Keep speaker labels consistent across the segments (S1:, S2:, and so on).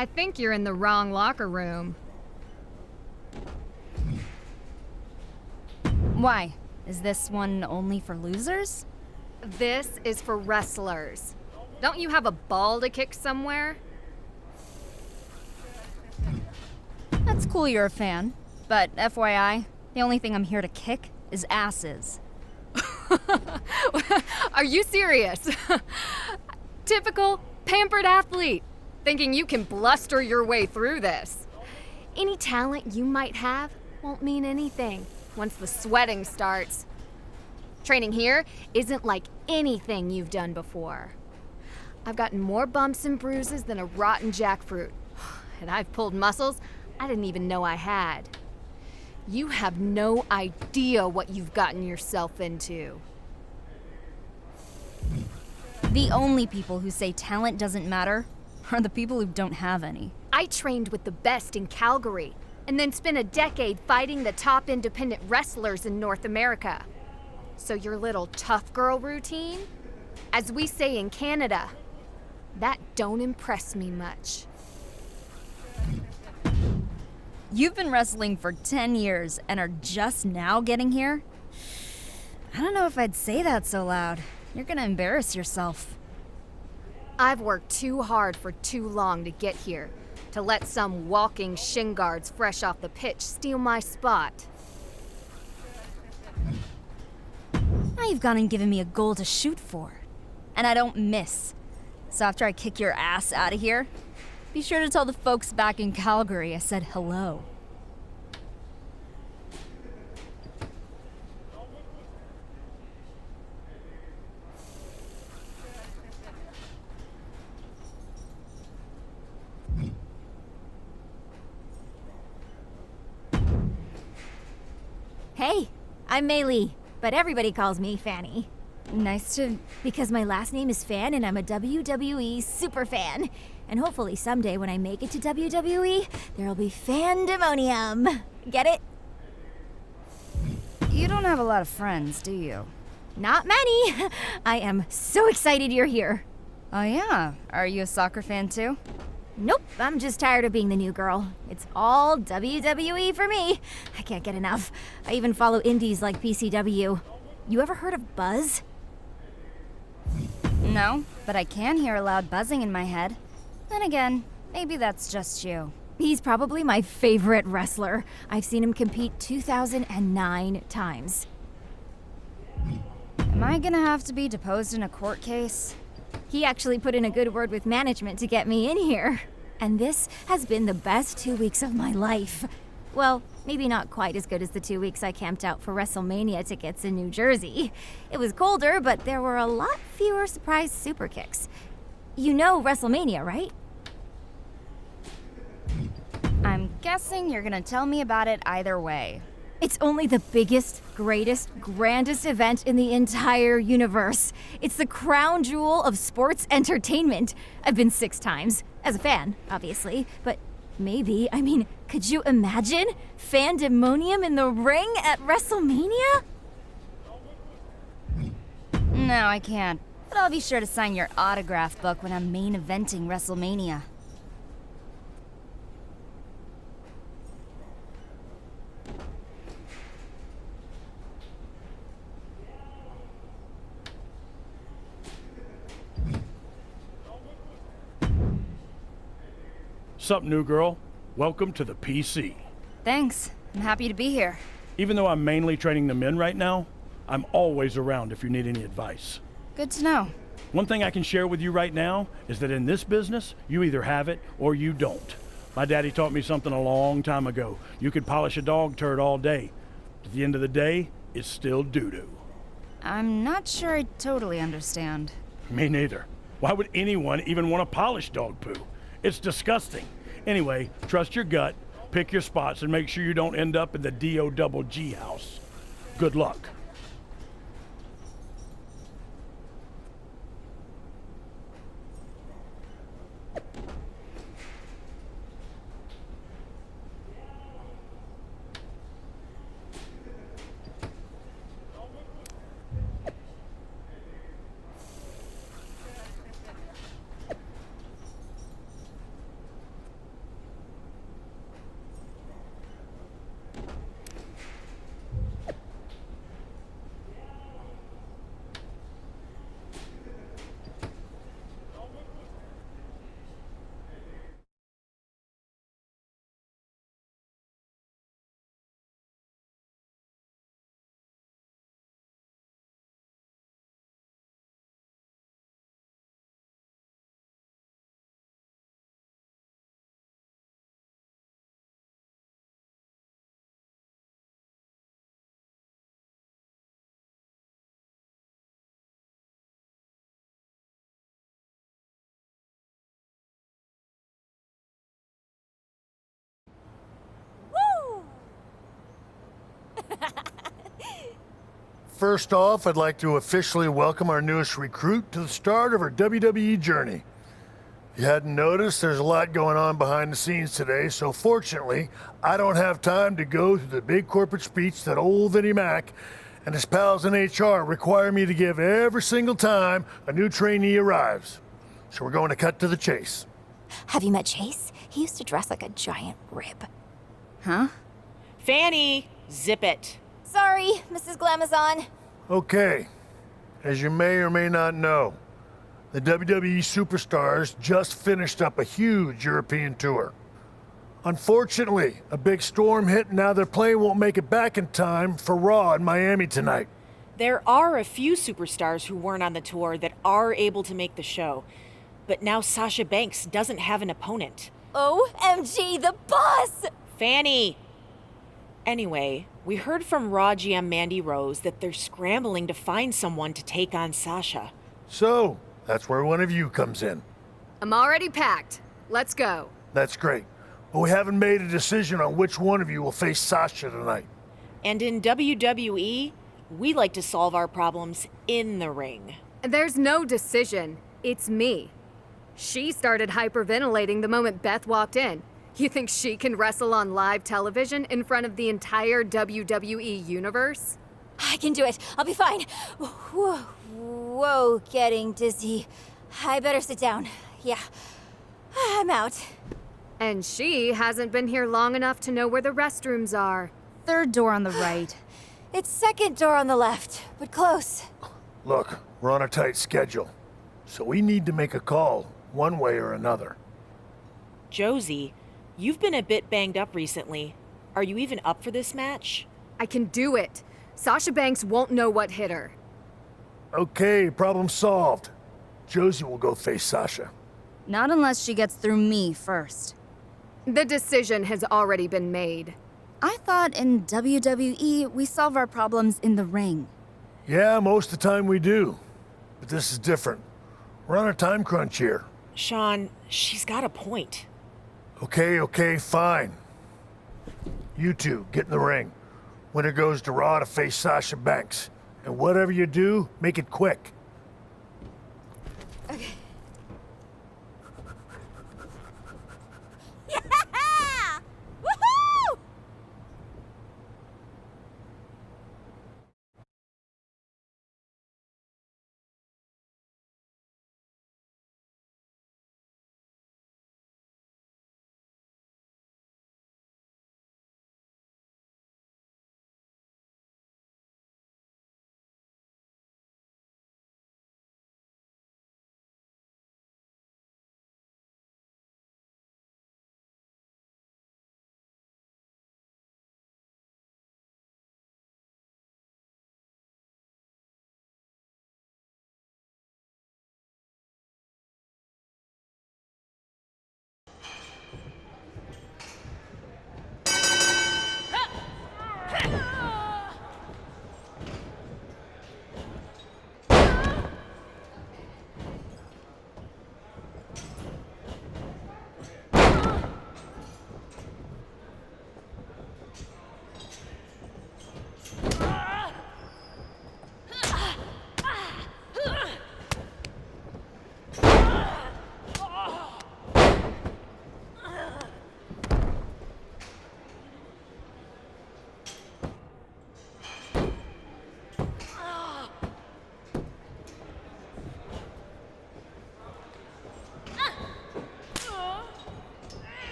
S1: I think you're in the wrong locker room.
S2: Why? Is this one only for losers?
S1: This is for wrestlers. Don't you have a ball to kick somewhere?
S2: That's cool you're a fan. But FYI, the only thing I'm here to kick is asses.
S1: Are you serious? Typical pampered athlete, thinking you can bluster your way through this. Any talent you might have won't mean anything once the sweating starts. Training here isn't like anything you've done before. I've gotten more bumps and bruises than a rotten jackfruit, and I've pulled muscles I didn't even know I had. You have no idea what you've gotten yourself into.
S2: The only people who say talent doesn't matter are the people who don't have any.
S1: I trained with the best in Calgary, and then spent a decade fighting the top independent wrestlers in North America. So your little tough girl routine, as we say in Canada, that don't impress me much.
S2: You've been wrestling for 10 years and are just now getting here? I don't know if I'd say that so loud. You're gonna embarrass yourself.
S1: I've worked too hard for too long to get here, to let some walking shin guards fresh off the pitch steal my spot.
S2: Now you've gone and given me a goal to shoot for. And I don't miss. So after I kick your ass out of here, be sure to tell the folks back in Calgary I said hello.
S3: Hey, I'm Maylee, but everybody calls me Fanny.
S2: Nice to...
S3: Because my last name is Fan and I'm a WWE super fan. And hopefully someday when I make it to WWE, there'll be fandemonium. Get it?
S2: You don't have a lot of friends, do you?
S3: Not many. I am so excited you're here.
S2: Oh yeah? Are you a soccer fan too?
S3: Nope, I'm just tired of being the new girl. It's all WWE for me. I can't get enough. I even follow indies like PCW. You ever heard of Buzz?
S2: No, but I can hear a loud buzzing in my head. Then again, maybe that's just you.
S3: He's probably my favorite wrestler. I've seen him compete 2,009 times.
S2: Am I gonna have to be deposed in a court case?
S3: He actually put in a good word with management to get me in here. And this has been the best 2 weeks of my life. Well, maybe not quite as good as the 2 weeks I camped out for WrestleMania tickets in New Jersey. It was colder, but there were a lot fewer surprise super kicks. You know WrestleMania, right?
S2: I'm guessing you're gonna tell me about it either way.
S3: It's only the biggest, greatest, grandest event in the entire universe. It's the crown jewel of sports entertainment. I've been 6 times, as a fan, obviously, but maybe, could you imagine fandemonium in the ring at WrestleMania?
S2: No, I can't. But I'll be sure to sign your autograph book when I'm main eventing WrestleMania.
S4: Sup, new girl? Welcome to the PC.
S2: Thanks. I'm happy to be here.
S4: Even though I'm mainly training the men right now, I'm always around if you need any advice.
S2: Good to know.
S4: One thing I can share with you right now is that in this business, you either have it or you don't. My daddy taught me something a long time ago. You could polish a dog turd all day. At the end of the day, it's still doo-doo.
S2: I'm not sure I totally understand.
S4: Me neither. Why would anyone even want to polish dog poo? It's disgusting. Anyway, trust your gut, pick your spots, and make sure you don't end up in the D-O-double-G house. Good luck.
S5: First off, I'd like to officially welcome our newest recruit to the start of her WWE journey. If you hadn't noticed, there's a lot going on behind the scenes today, so fortunately, I don't have time to go through the big corporate speech that old Vinnie Mac and his pals in HR require me to give every single time a new trainee arrives. So we're going to cut to the chase.
S3: Have you met Chase? He used to dress like a giant rib.
S2: Huh?
S6: Fanny, zip it.
S3: Sorry, Mrs. Glamazon.
S5: Okay, as you may or may not know, the WWE superstars just finished up a huge European tour. Unfortunately, a big storm hit and now their plane won't make it back in time for Raw in Miami tonight.
S6: There are a few superstars who weren't on the tour that are able to make the show. But now Sasha Banks doesn't have an opponent.
S3: OMG, the boss!
S6: Fanny! Anyway, we heard from Raw GM Mandy Rose that they're scrambling to find someone to take on Sasha.
S5: So, that's where one of you comes in.
S1: I'm already packed. Let's go.
S5: That's great. But we haven't made a decision on which one of you will face Sasha tonight.
S6: And in WWE, we like to solve our problems in the ring.
S1: There's no decision. It's me. She started hyperventilating the moment Beth walked in. You think she can wrestle on live television in front of the entire WWE universe?
S3: I can do it. I'll be fine. Whoa, getting dizzy. I better sit down. Yeah, I'm out.
S1: And she hasn't been here long enough to know where the restrooms are.
S2: Third door on the right.
S3: It's second door on the left, but close.
S5: Look, we're on a tight schedule, so we need to make a call, one way or another.
S6: Josie, you've been a bit banged up recently. Are you even up for this match?
S1: I can do it. Sasha Banks won't know what hit her.
S5: Okay, problem solved. Josie will go face Sasha.
S2: Not unless she gets through me first.
S1: The decision has already been made.
S2: I thought in WWE we solve our problems in the ring.
S5: Yeah, most of the time we do. But this is different. We're on a time crunch here.
S6: Sean, she's got a point.
S5: Okay, fine. You two, get in the ring. Winner goes to Raw to face Sasha Banks. And whatever you do, make it quick.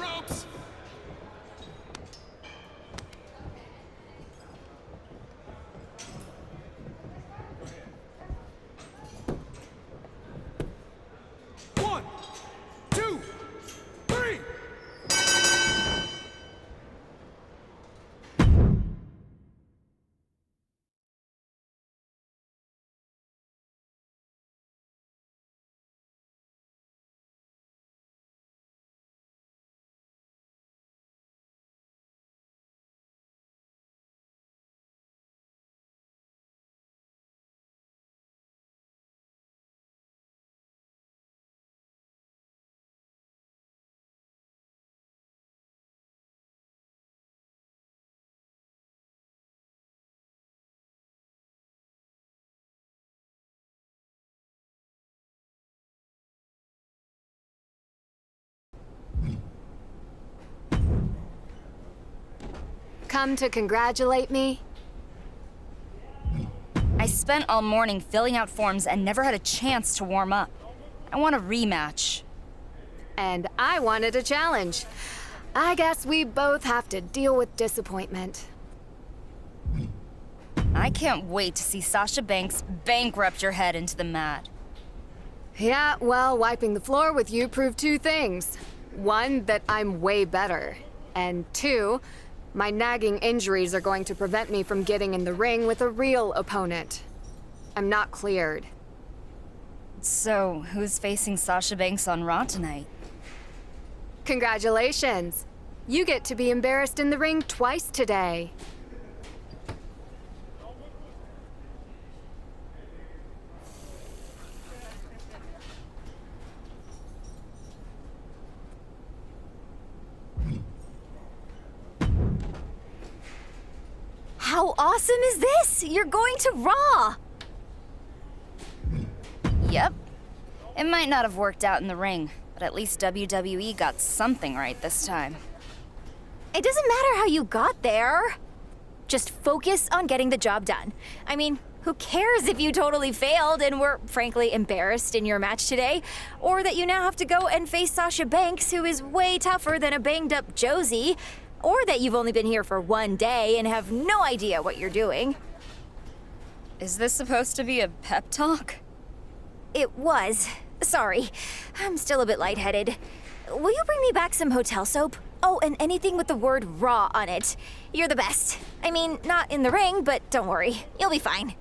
S7: ropes! One, two, three!
S1: Come to congratulate me?
S2: I spent all morning filling out forms and never had a chance to warm up. I want a rematch.
S1: And I wanted a challenge. I guess we both have to deal with disappointment.
S2: I can't wait to see Sasha Banks bankrupt your head into the mat.
S1: Yeah, well, wiping the floor with you proved two things. One, that I'm way better. And two, my nagging injuries are going to prevent me from getting in the ring with a real opponent. I'm not cleared.
S2: So, who's facing Sasha Banks on Raw tonight?
S1: Congratulations. You get to be embarrassed in the ring twice today.
S3: How awesome is this? You're going to Raw!
S2: Yep. It might not have worked out in the ring, but at least WWE got something right this time.
S3: It doesn't matter how you got there. Just focus on getting the job done. I mean, who cares if you totally failed and were frankly embarrassed in your match today? Or that you now have to go and face Sasha Banks, who is way tougher than a banged up Josie. Or that you've only been here for one day and have no idea what you're doing.
S2: Is this supposed to be a pep talk?
S3: It was. Sorry. I'm still a bit lightheaded. Will you bring me back some hotel soap? Oh, and anything with the word raw on it. You're the best. I mean, not in the ring, but don't worry. You'll be fine.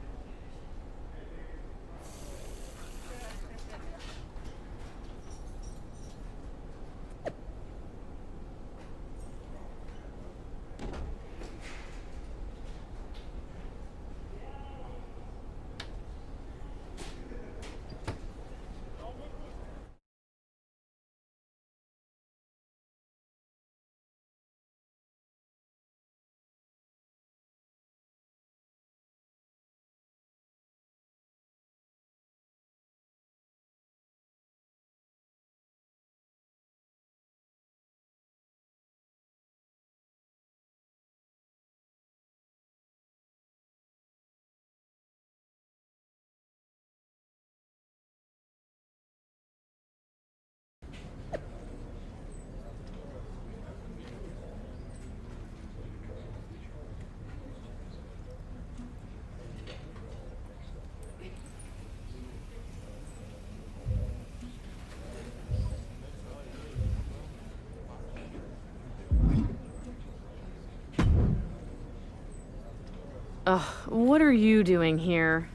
S8: Ugh, what are you doing here?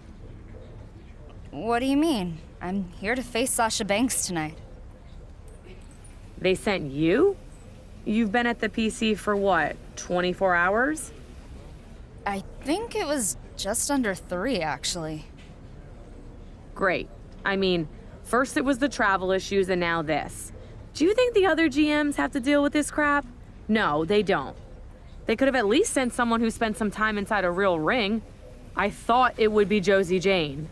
S2: What do you mean? I'm here to face Sasha Banks tonight.
S8: They sent you? You've been at the PC for what, 24 hours?
S2: I think it was just under 3, actually.
S8: Great. I mean, first it was the travel issues and now this. Do you think the other GMs have to deal with this crap? No, they don't. They could have at least sent someone who spent some time inside a real ring. I thought it would be Josie Jane.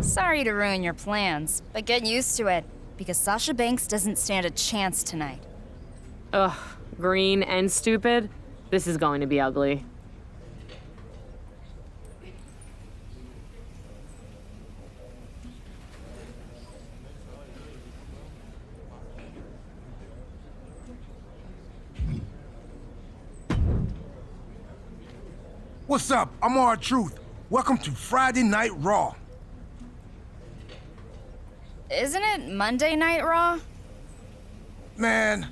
S2: Sorry to ruin your plans, but get used to it, because Sasha Banks doesn't stand a chance tonight.
S8: Ugh, green and stupid? This is going to be ugly.
S9: What's up? I'm R-Truth. Welcome to Friday Night Raw.
S2: Isn't it Monday Night Raw?
S9: Man,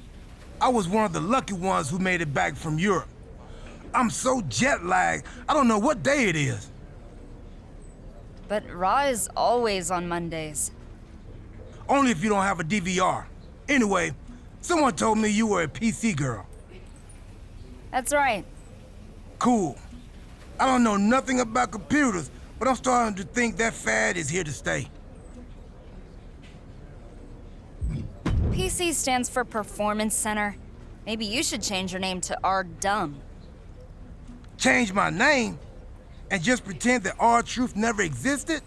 S9: I was one of the lucky ones who made it back from Europe. I'm so jet-lagged, I don't know what day it is.
S2: But Raw is always on Mondays.
S9: Only if you don't have a DVR. Anyway, someone told me you were a PC girl.
S2: That's right.
S9: Cool. I don't know nothing about computers, but I'm starting to think that fad is here to stay.
S2: PC stands for Performance Center. Maybe you should change your name to R-Dumb.
S9: Change my name? And just pretend that R-Truth never existed?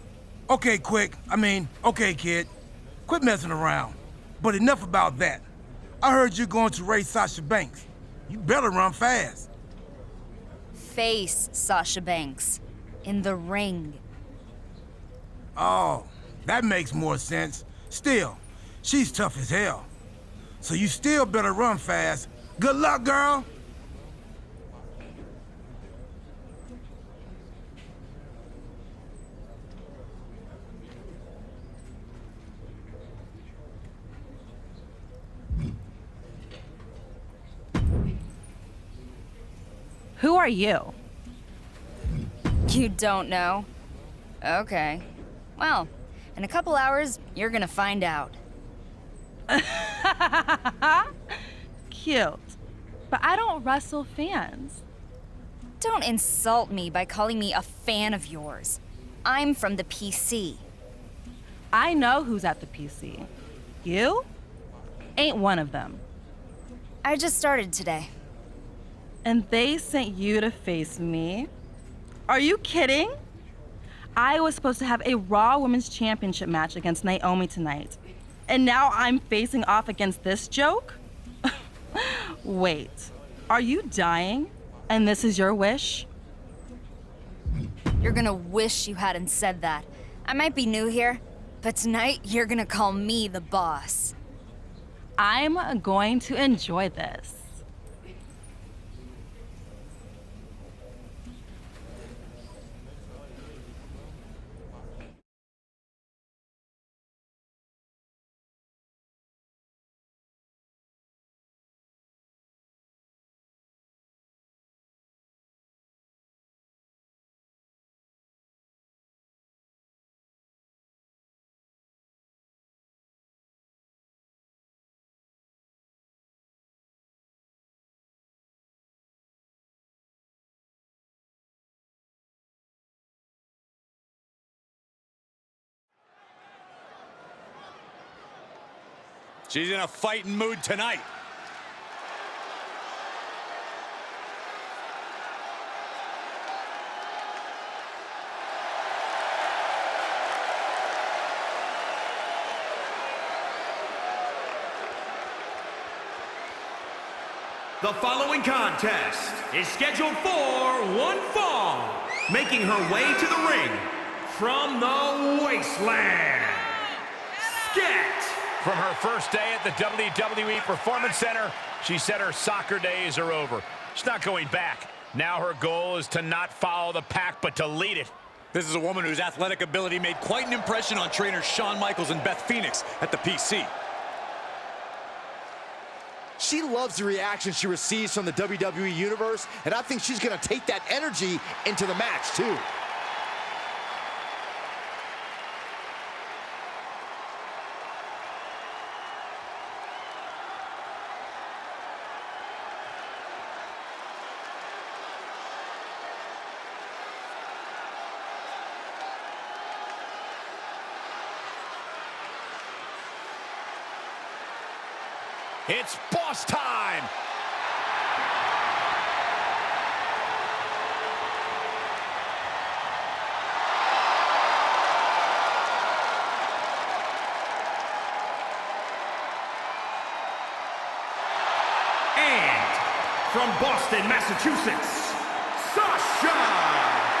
S9: Okay, okay, kid. Quit messing around. But enough about that. I heard you're going to race Sasha Banks. You better run fast.
S2: Face Sasha Banks. In the ring.
S9: Oh, that makes more sense. Still, she's tough as hell. So you still better run fast. Good luck, girl.
S10: Who are you?
S2: You don't know? Okay. Well, in a couple hours, you're gonna find out.
S10: Cute. But I don't wrestle fans.
S2: Don't insult me by calling me a fan of yours. I'm from the PC.
S10: I know who's at the PC. You? Ain't one of them.
S2: I just started today.
S10: And they sent you to face me? Are you kidding? I was supposed to have a Raw Women's Championship match against Naomi tonight. And now I'm facing off against this joke? Wait, are you dying? And this is your wish?
S2: You're gonna wish you hadn't said that. I might be new here, but tonight you're gonna call me the boss.
S10: I'm going to enjoy this.
S11: She's in a fighting mood tonight.
S7: The following contest is scheduled for one fall, making her way to the ring from the wasteland, Sket.
S11: From her first day at the WWE Performance Center, she said her soccer days are over. She's not going back. Now her goal is to not follow the pack, but to lead it.
S12: This is a woman whose athletic ability made quite an impression on trainers Shawn Michaels and Beth Phoenix at the PC.
S13: She loves the reaction she receives from the WWE Universe, and I think she's going to take that energy into the match, too.
S11: It's boss time!
S7: And from Boston, Massachusetts, Sasha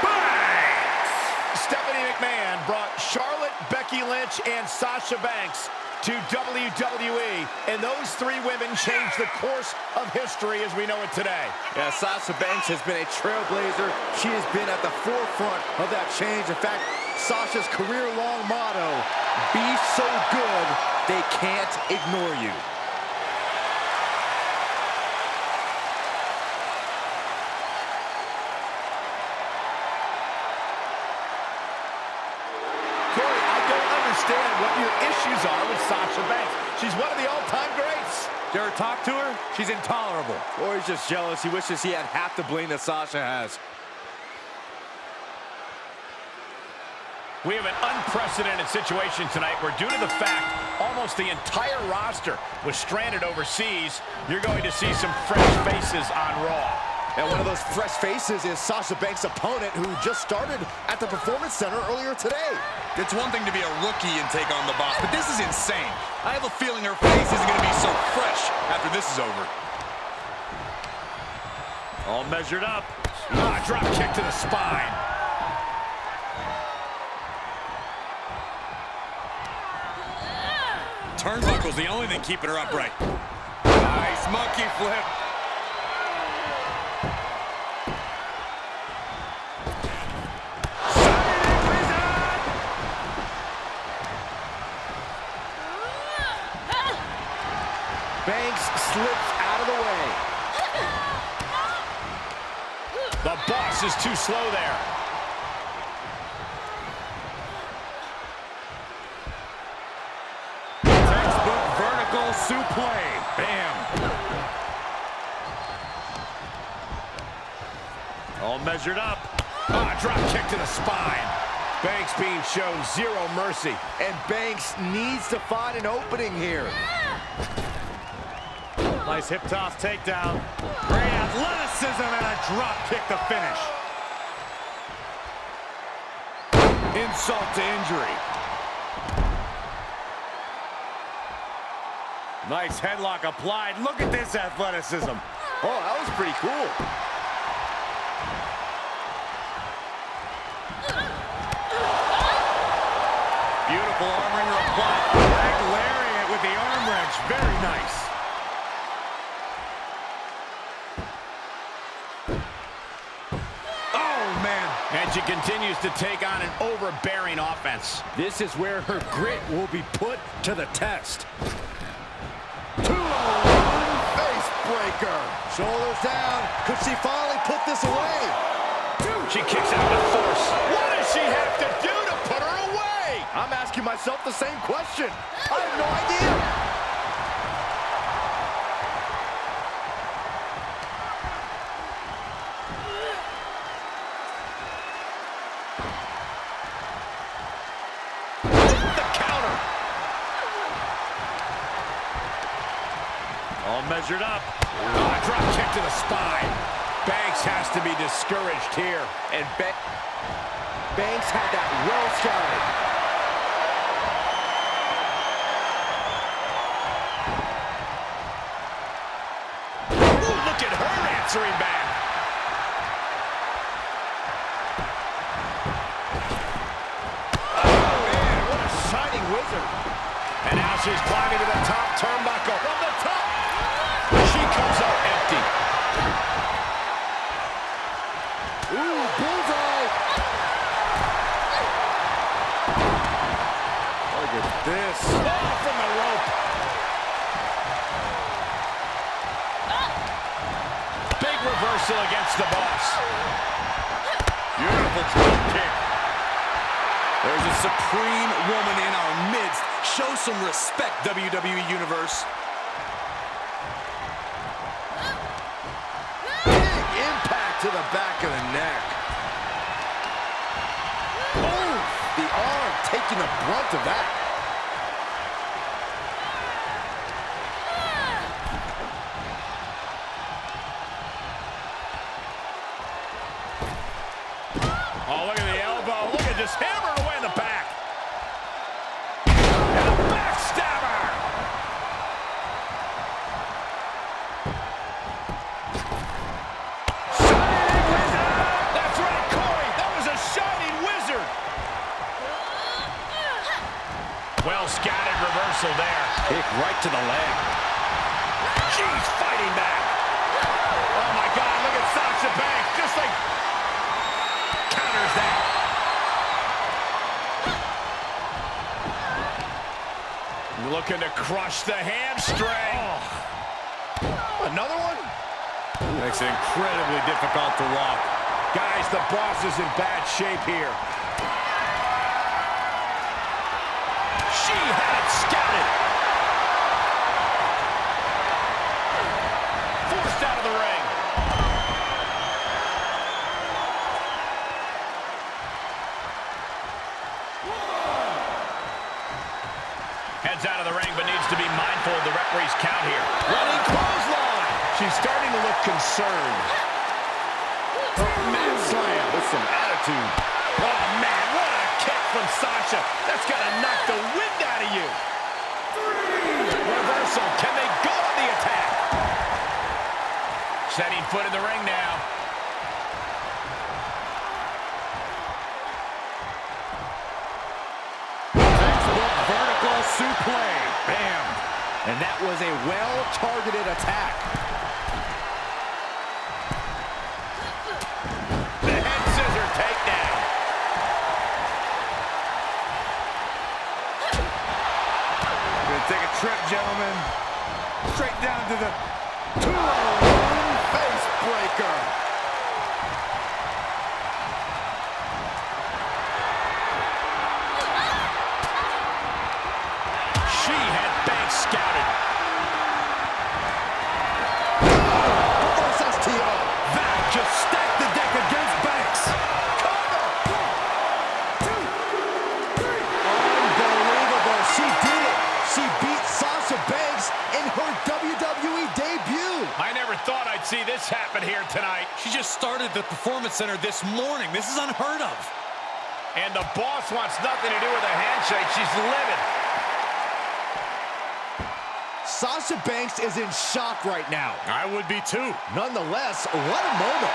S7: Banks!
S11: Stephanie McMahon brought Charlotte, Becky Lynch, and Sasha Banks to WWE, and those three women changed the course of history as we know it today.
S13: Yeah, Sasha Banks has been a trailblazer. She has been at the forefront of that change. In fact, Sasha's career-long motto, be so good, they can't ignore you.
S11: What your issues are with Sasha Banks. She's one of the all-time greats.
S12: Dare I talk to her? She's intolerable.
S13: Or he's just jealous. He wishes he had half the bling that Sasha has.
S11: We have an unprecedented situation tonight where, due to the fact almost the entire roster was stranded overseas, you're going to see some fresh faces on Raw.
S13: And one of those fresh faces is Sasha Banks' opponent, who just started at the Performance Center earlier today.
S12: It's one thing to be a rookie and take on the boss, but this is insane. I have a feeling her face isn't going to be so fresh after this is over.
S11: All measured up. Drop kick to the spine.
S12: Turnbuckle's the only thing keeping her upright. Nice monkey flip.
S13: Banks slips out of the way.
S11: The boss is too slow there.
S12: Textbook vertical suplex. Bam.
S11: All measured up. Drop kick to the spine. Banks being shown zero mercy.
S13: And Banks needs to find an opening here.
S11: Nice hip toss takedown. Great athleticism and a drop kick to finish. Insult to injury. Nice headlock applied. Look at this athleticism.
S13: Oh, that was pretty cool.
S11: Beautiful arm wringer applied. Leg lariat with the arm wrench. Very nice. And she continues to take on an overbearing offense.
S13: This is where her grit will be put to the test. 2-on-1 face breaker. Shoulders down. Could she finally put this away?
S11: She kicks out with force. What does she have to do to put her away?
S13: I'm asking myself the same question. I have no idea.
S11: All measured up. Drop kick to the spine. Banks has to be discouraged here.
S13: And Banks had that well scouted.
S11: Look at her answering back. Oh, man, what a shining wizard. And now she's climbing to the top turnbuckle. From the top. She comes up empty.
S13: Ooh, bullseye. Look at this.
S11: Oh, from the rope. Big reversal against the boss. Beautiful drop kick.
S12: There's a supreme woman in our midst. Show some respect, WWE Universe.
S13: To the back of the neck. Oh, the arm taking the brunt of that.
S11: Oh, look at the elbow. Look at just hammering away in the back. And a backstabber. Well scattered reversal there.
S13: Kick right to the leg.
S11: She's fighting back. Oh my God, look at Sasha Banks. Just like counters that. Looking to crush the hamstring.
S13: Oh. Another one?
S11: Makes it incredibly difficult to walk. Guys, the boss is in bad shape here. She had it scouted. Forced out of the ring. Heads out of the ring, but needs to be mindful of the referee's count here. Running clothesline. She's starting to look concerned.
S13: Man slam with some attitude.
S11: Oh, man, what a kick from Sasha. That's got to knock the wind out of you. Reversal. Can they go on the attack? Setting foot in the ring now.
S13: Textbook vertical suplex. Bam. And that was a well-targeted attack.
S11: The head scissor takedown.
S13: Gonna take a trip, gentlemen. Straight down to the 2-on-1 face breaker.
S11: She had Banks scouted.
S13: Reverse STO.
S11: That just stacked the deck against Banks.
S13: Unbelievable. She did it. She beat Sasha Banks in her WWE debut.
S11: I never thought I'd see this happen here tonight.
S12: She just started the Performance Center this morning. This is unheard of.
S11: And the boss wants nothing to do with a handshake. She's livid.
S13: Sasha Banks is in shock right now.
S12: I would be too.
S13: Nonetheless, what a moment.